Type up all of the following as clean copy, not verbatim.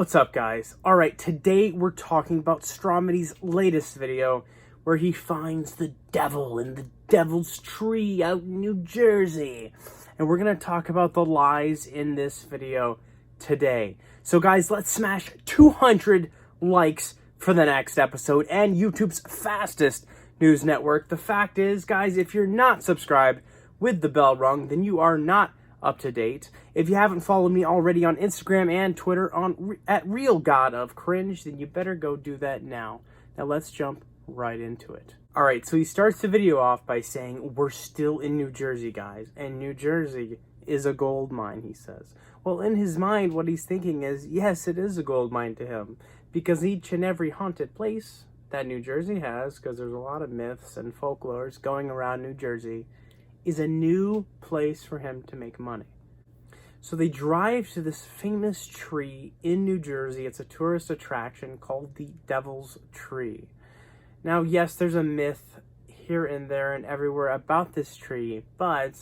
What's up, guys? Alright, today we're talking about Stromedy's latest video where he finds the devil in the devil's tree out in New Jersey. And we're going to talk about the lies in this video today. So guys, let's smash 200 likes for the next episode and YouTube's fastest news network. The fact is, guys, if you're not subscribed with the bell rung, then you are not up to date. If you haven't followed me already on Instagram and Twitter at Real God of Cringe, then you better go do that now. Now let's jump right into it. Alright, so he starts the video off by saying, we're still in New Jersey, guys, and New Jersey is a gold mine, he says. Well, in his mind, what he's thinking is, yes, it is a gold mine to him, because each and every haunted place that New Jersey has, because there's a lot of myths and folklores going around New Jersey, is a new place for him to make money. So they drive to this famous tree in New Jersey. It's a tourist attraction called the Devil's Tree. Now, yes, there's a myth here and there and everywhere about this tree, but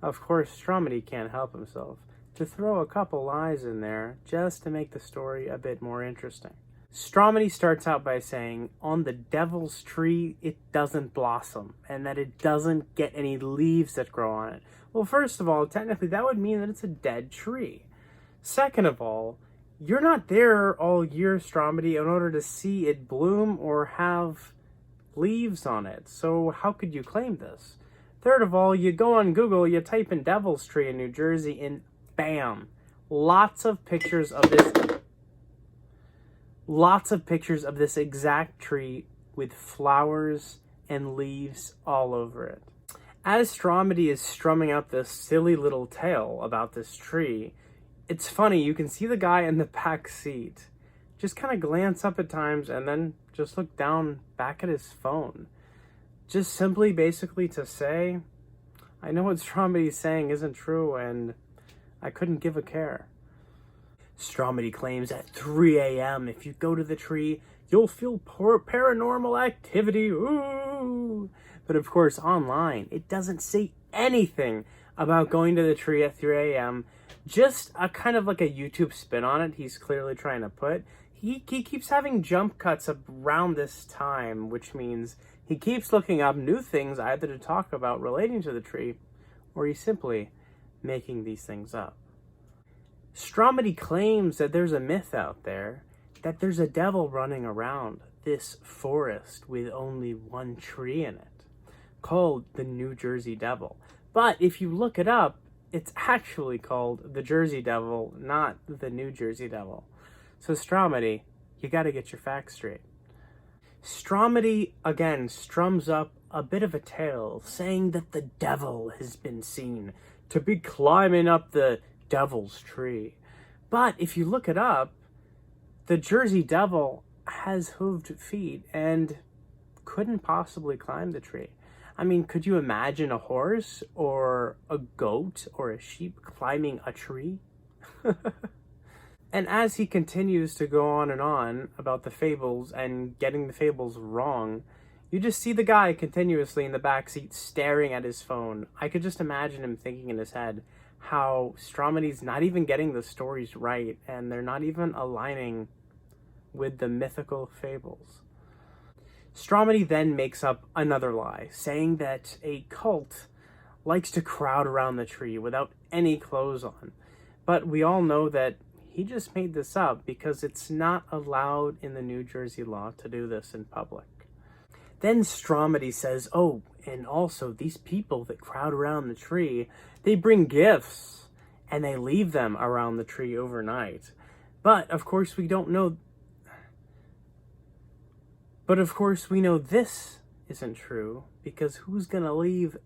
of course Stromedy can't help himself to throw a couple lies in there just to make the story a bit more interesting. Stromedy starts out by saying, on the devil's tree, it doesn't blossom, and that it doesn't get any leaves that grow on it. Well, first of all, technically, that would mean that it's a dead tree. Second of all, you're not there all year, Stromedy, in order to see it bloom or have leaves on it. So how could you claim this? Third of all, you go on Google, you type in Devil's Tree in New Jersey, and bam, lots of pictures of this exact tree with flowers and leaves all over it. As Stromedy is strumming out this silly little tale about this tree, it's funny, you can see the guy in the back seat just kind of glance up at times and then just look down back at his phone. Just simply basically to say, I know what Stromedy's saying isn't true and I couldn't give a care. Stromedy claims at 3 a.m. if you go to the tree, you'll feel paranormal activity. Ooh! But of course, online, it doesn't say anything about going to the tree at 3 a.m. Just a kind of like a YouTube spin on it he's clearly trying to put. He keeps having jump cuts around this time, which means he keeps looking up new things either to talk about relating to the tree, or he's simply making these things up. Stromedy claims that there's a myth out there that there's a devil running around this forest with only one tree in it, called the New Jersey Devil. But if you look it up, it's actually called the Jersey Devil, not the New Jersey Devil. So Stromedy, you gotta get your facts straight. Stromedy, again, strums up a bit of a tale, saying that the devil has been seen to be climbing up the Devil's Tree. But if you look it up, the Jersey Devil has hooved feet and couldn't possibly climb the tree. I mean, could you imagine a horse or a goat or a sheep climbing a tree? And as he continues to go on and on about the fables and getting the fables wrong, you just see the guy continuously in the backseat staring at his phone. I could just imagine him thinking in his head how Stromedy's not even getting the stories right and they're not even aligning with the mythical fables. Stromedy then makes up another lie, saying that a cult likes to crowd around the tree without any clothes on. But we all know that he just made this up because it's not allowed in the New Jersey law to do this in public. Then Stromedy says, oh, and also these people that crowd around the tree, they bring gifts and they leave them around the tree overnight. But of course we know this isn't true, because who's gonna leave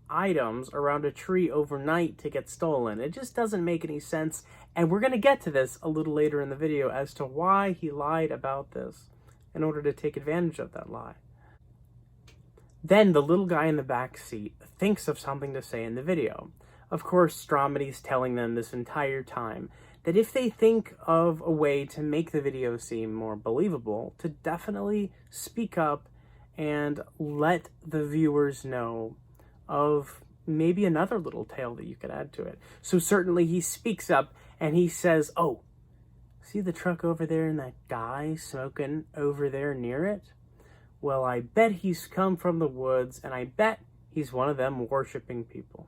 items around a tree overnight to get stolen? It just doesn't make any sense, and we're gonna get to this a little later in the video as to why he lied about this in order to take advantage of that lie. Then the little guy in the back seat thinks of something to say in the video. Of course, Stromedy's telling them this entire time that if they think of a way to make the video seem more believable, to definitely speak up and let the viewers know of maybe another little tale that you could add to it. So certainly he speaks up and he says, oh, See the truck over there and that guy smoking over there near it? Well, I bet he's come from the woods, and I bet he's one of them worshipping people.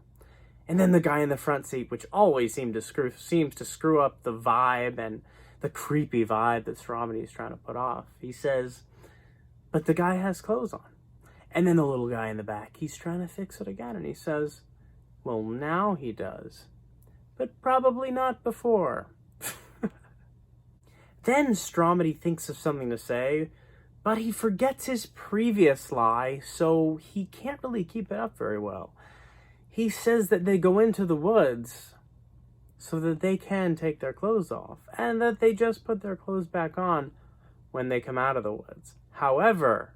And then the guy in the front seat, which always seems to screw up the vibe and the creepy vibe that Stromedy is trying to put off. He says, but the guy has clothes on. And then the little guy in the back, he's trying to fix it again. And he says, well, now he does. But probably not before. Then Stromedy thinks of something to say, but he forgets his previous lie, so he can't really keep it up very well. He says that they go into the woods so that they can take their clothes off, and that they just put their clothes back on when they come out of the woods. However,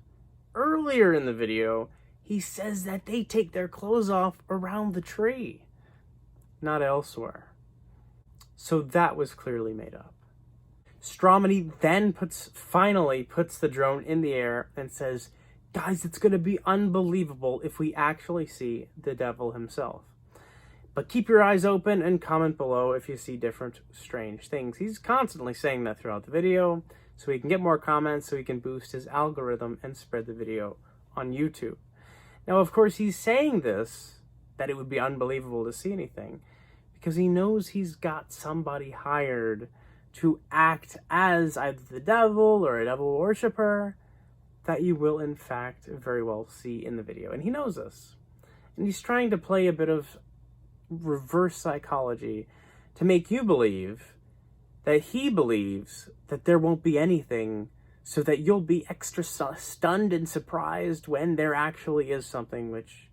earlier in the video, he says that they take their clothes off around the tree, not elsewhere. So that was clearly made up. Stromedy then finally puts the drone in the air and says, guys, it's going to be unbelievable if we actually see the devil himself. But keep your eyes open and comment below if you see different strange things. He's constantly saying that throughout the video, so he can get more comments, so he can boost his algorithm and spread the video on YouTube. Now, of course, he's saying this, that it would be unbelievable to see anything, because he knows he's got somebody hired to act as either the devil or a devil worshiper that you will in fact very well see in the video. And he knows this. And he's trying to play a bit of reverse psychology to make you believe that he believes that there won't be anything, so that you'll be extra stunned and surprised when there actually is something, which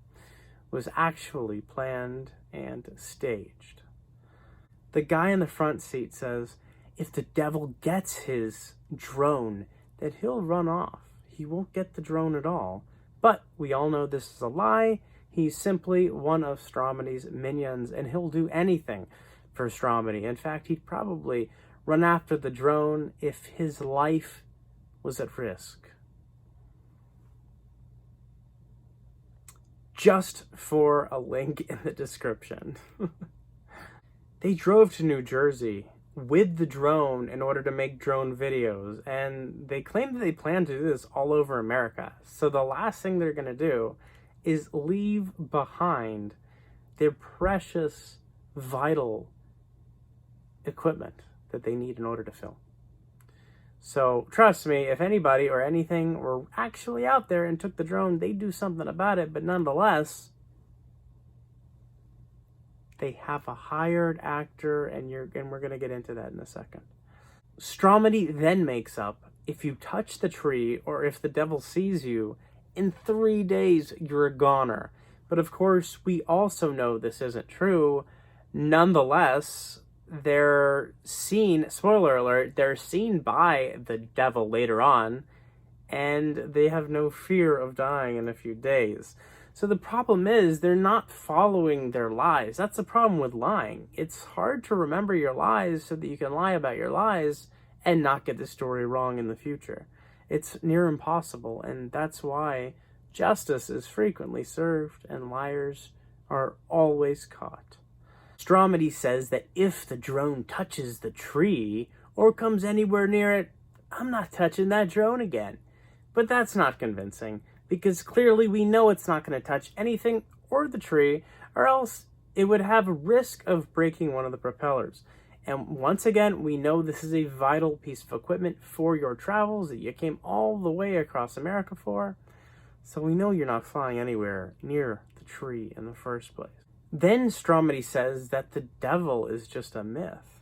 was actually planned and staged. The guy in the front seat says, if the devil gets his drone, then he'll run off. He won't get the drone at all. But we all know this is a lie. He's simply one of Stromedy's minions, and he'll do anything for Stromedy. In fact, he'd probably run after the drone if his life was at risk. Just for a link in the description. They drove to New Jersey with the drone in order to make drone videos, and they claim that they plan to do this all over America. So the last thing they're going to do is leave behind their precious, vital equipment that they need in order to film. So trust me, if anybody or anything were actually out there and took the drone, they'd do something about it. But nonetheless, they have a hired actor, and we're going to get into that in a second. Stromedy then makes up, if you touch the tree or if the devil sees you, in 3 days you're a goner. But of course, we also know this isn't true. Nonetheless, they're seen, spoiler alert, they're seen by the devil later on, and they have no fear of dying in a few days. So the problem is they're not following their lies. That's the problem with lying. It's hard to remember your lies so that you can lie about your lies and not get the story wrong in the future. It's near impossible, and that's why justice is frequently served and liars are always caught. Stromedy says that if the drone touches the tree or comes anywhere near it, I'm not touching that drone again. But that's not convincing, because clearly we know it's not going to touch anything or the tree, or else it would have a risk of breaking one of the propellers. And once again, we know this is a vital piece of equipment for your travels that you came all the way across America for. So we know you're not flying anywhere near the tree in the first place. Then Stromedy says that the devil is just a myth,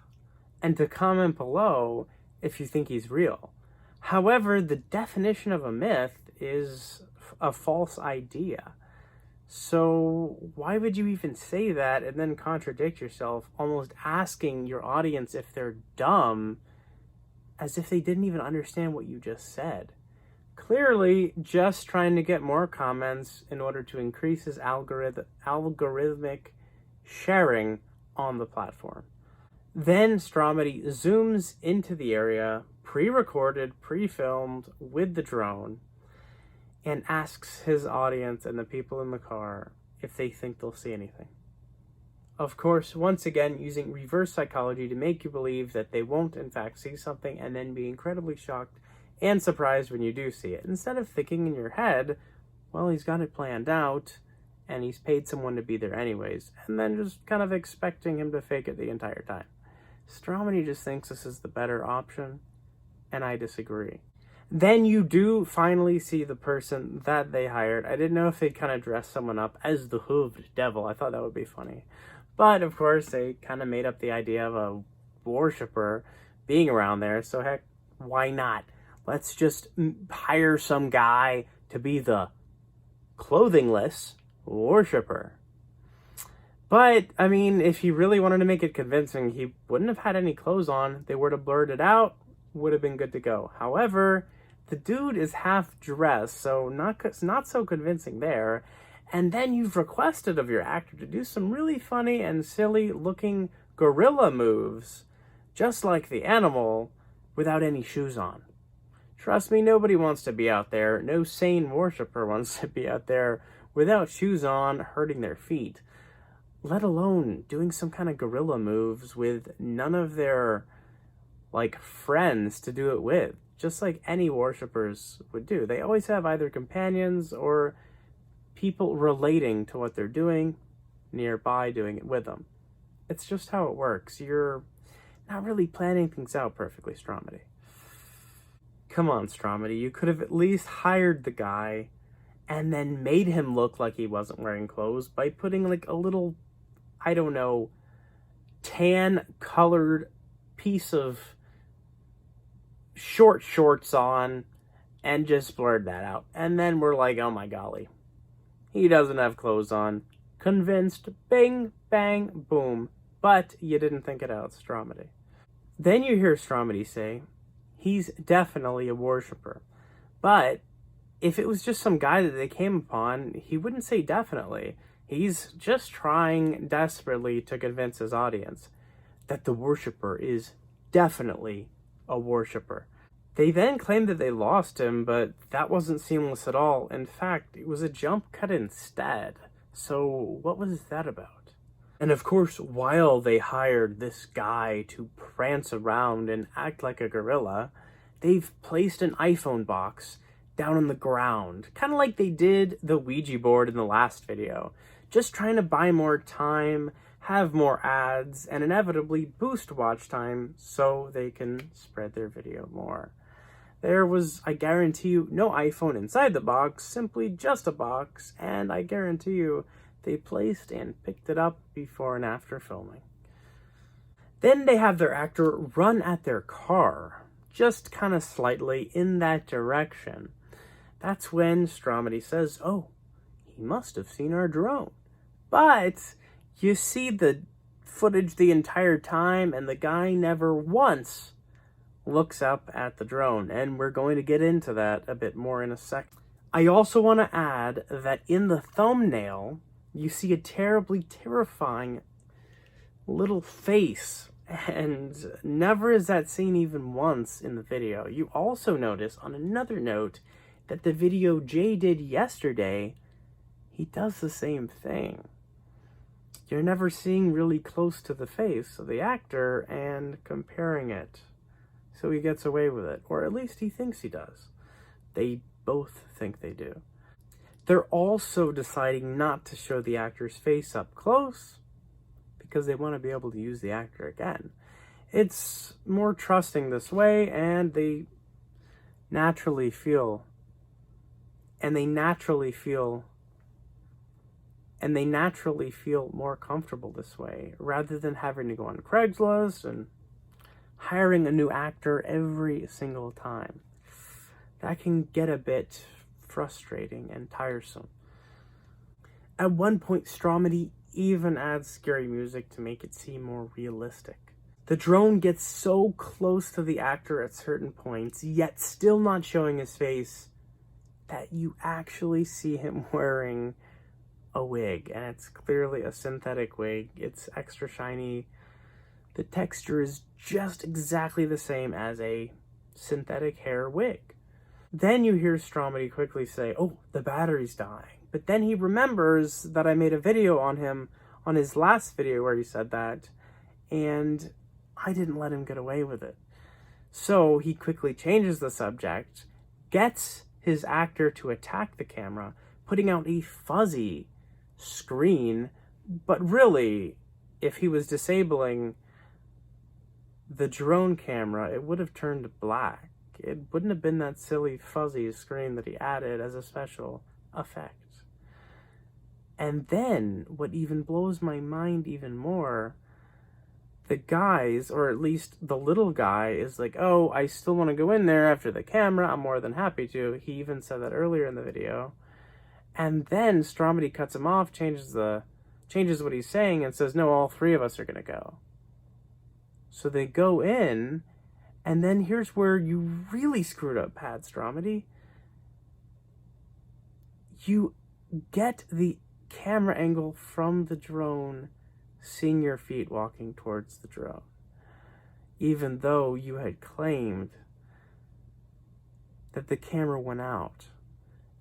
and to comment below if you think he's real. However, the definition of a myth is a false idea. So why would you even say that and then contradict yourself, almost asking your audience if they're dumb, as if they didn't even understand what you just said? Clearly just trying to get more comments in order to increase his algorithmic sharing on the platform. Then Stromedy zooms into the area, pre-recorded, pre-filmed with the drone, and asks his audience and the people in the car if they think they'll see anything. Of course, once again, using reverse psychology to make you believe that they won't in fact see something and then be incredibly shocked and surprised when you do see it. Instead of thinking in your head, well, he's got it planned out and he's paid someone to be there anyways, and then just kind of expecting him to fake it the entire time. Stromedy just thinks this is the better option, and I disagree. Then you do finally see the person that they hired. I didn't know if they'd kind of dress someone up as the Hooved Devil. I thought that would be funny. But, of course, they kind of made up the idea of a worshiper being around there, so heck, why not? Let's just hire some guy to be the clothingless worshiper. But, I mean, if he really wanted to make it convincing, he wouldn't have had any clothes on. They would have blurred it out, would have been good to go. However, the dude is half dressed, so not so convincing there. And then you've requested of your actor to do some really funny and silly looking gorilla moves, just like the animal, without any shoes on. Trust me, nobody wants to be out there. No sane worshiper wants to be out there without shoes on, hurting their feet. Let alone doing some kind of gorilla moves with none of their, friends to do it with. Just like any worshippers would do. They always have either companions or people relating to what they're doing nearby doing it with them. It's just how it works. You're not really planning things out perfectly, Stromedy. Come on, Stromedy. You could have at least hired the guy and then made him look like he wasn't wearing clothes by putting a little, I don't know, tan colored piece of short shorts on and just blurred that out. And then we're like, oh my golly. He doesn't have clothes on. Convinced. Bing, bang, boom. But you didn't think it out, Stromedy. Then you hear Stromedy say, he's definitely a worshiper. But if it was just some guy that they came upon, he wouldn't say definitely. He's just trying desperately to convince his audience that the worshiper is definitely a worshiper. They then claimed that they lost him, but that wasn't seamless at all. In fact, it was a jump cut instead. So what was that about? And of course, while they hired this guy to prance around and act like a gorilla, they've placed an iPhone box down on the ground, kind of like they did the Ouija board in the last video, just trying to buy more time, have more ads, and inevitably boost watch time so they can spread their video more. There was, I guarantee you, no iPhone inside the box, simply just a box, and I guarantee you they placed and picked it up before and after filming. Then they have their actor run at their car, just kind of slightly in that direction. That's when Stromedy says, oh, he must have seen our drone. But you see the footage the entire time, and the guy never once looks up at the drone, and we're going to get into that a bit more in a second. I also want to add that in the thumbnail, you see a terribly terrifying little face, and never is that seen even once in the video. You also notice, on another note, that the video Jay did yesterday, he does the same thing. You're never seeing really close to the face of the actor and comparing it. So he gets away with it, or at least he thinks he does. They both think they do. They're also deciding not to show the actor's face up close because they want to be able to use the actor again. It's more trusting this way, and they naturally feel more comfortable this way, rather than having to go on Craigslist and hiring a new actor every single time. That can get a bit frustrating and tiresome. At one point, Stromedy even adds scary music to make it seem more realistic. The drone gets so close to the actor at certain points, yet still not showing his face, that you actually see him wearing a wig, and it's clearly a synthetic wig. It's extra shiny. The texture is just exactly the same as a synthetic hair wig. Then you hear Stromedy quickly say, oh, the battery's dying. But then he remembers that I made a video on him on his last video where he said that, and I didn't let him get away with it. So he quickly changes the subject, gets his actor to attack the camera, putting out a fuzzy screen, but really, if he was disabling the drone camera, it would have turned black. It wouldn't have been that silly fuzzy screen that he added as a special effect. And then, what even blows my mind even more, the guys, or at least the little guy, is like, oh, I still want to go in there after the camera. I'm more than happy to. He even said that earlier in the video. And then Stromedy cuts him off, changes what he's saying, and says, no, all three of us are going to go. So they go in, and then here's where you really screwed up, Pad Stromedy. You get the camera angle from the drone, seeing your feet walking towards the drone, even though you had claimed that the camera went out.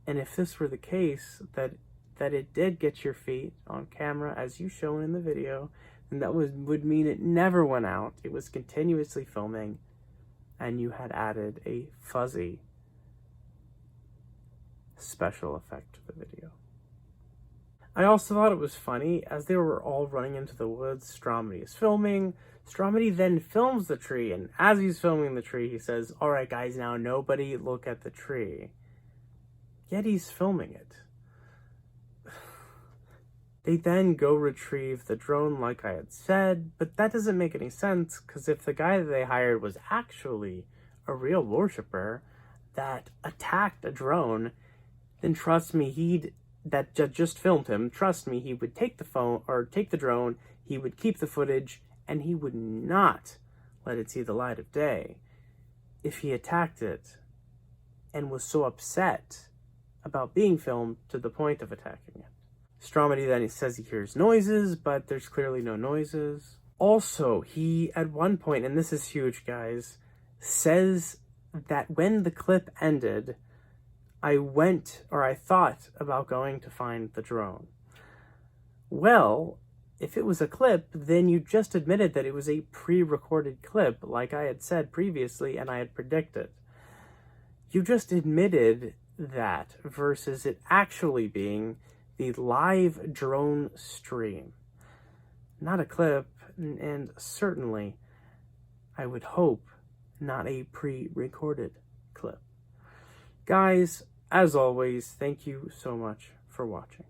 And if this were the case, that it did get your feet on camera as you shown in the video, then that would mean it never went out. It was continuously filming, and you had added a fuzzy special effect to the video. I also thought it was funny, as they were all running into the woods, Stromedy is filming. Stromedy then films the tree, and as he's filming the tree, he says, all right, guys, now nobody look at the tree. Yet he's filming it. They then go retrieve the drone like I had said, but that doesn't make any sense, because if the guy that they hired was actually a real worshiper that attacked a drone, then trust me, that just filmed him, trust me, he would take the phone, or take the drone, he would keep the footage, and he would not let it see the light of day if he attacked it and was so upset about being filmed to the point of attacking it. Stromedy then says he hears noises, but there's clearly no noises. Also, he, at one point, and this is huge, guys, says that when the clip ended, I thought about going to find the drone. Well, if it was a clip, then you just admitted that it was a pre-recorded clip, like I had said previously and I had predicted. You just admitted that versus it actually being the live drone stream. Not a clip, and certainly, I would hope, not a pre-recorded clip. Guys, as always, thank you so much for watching.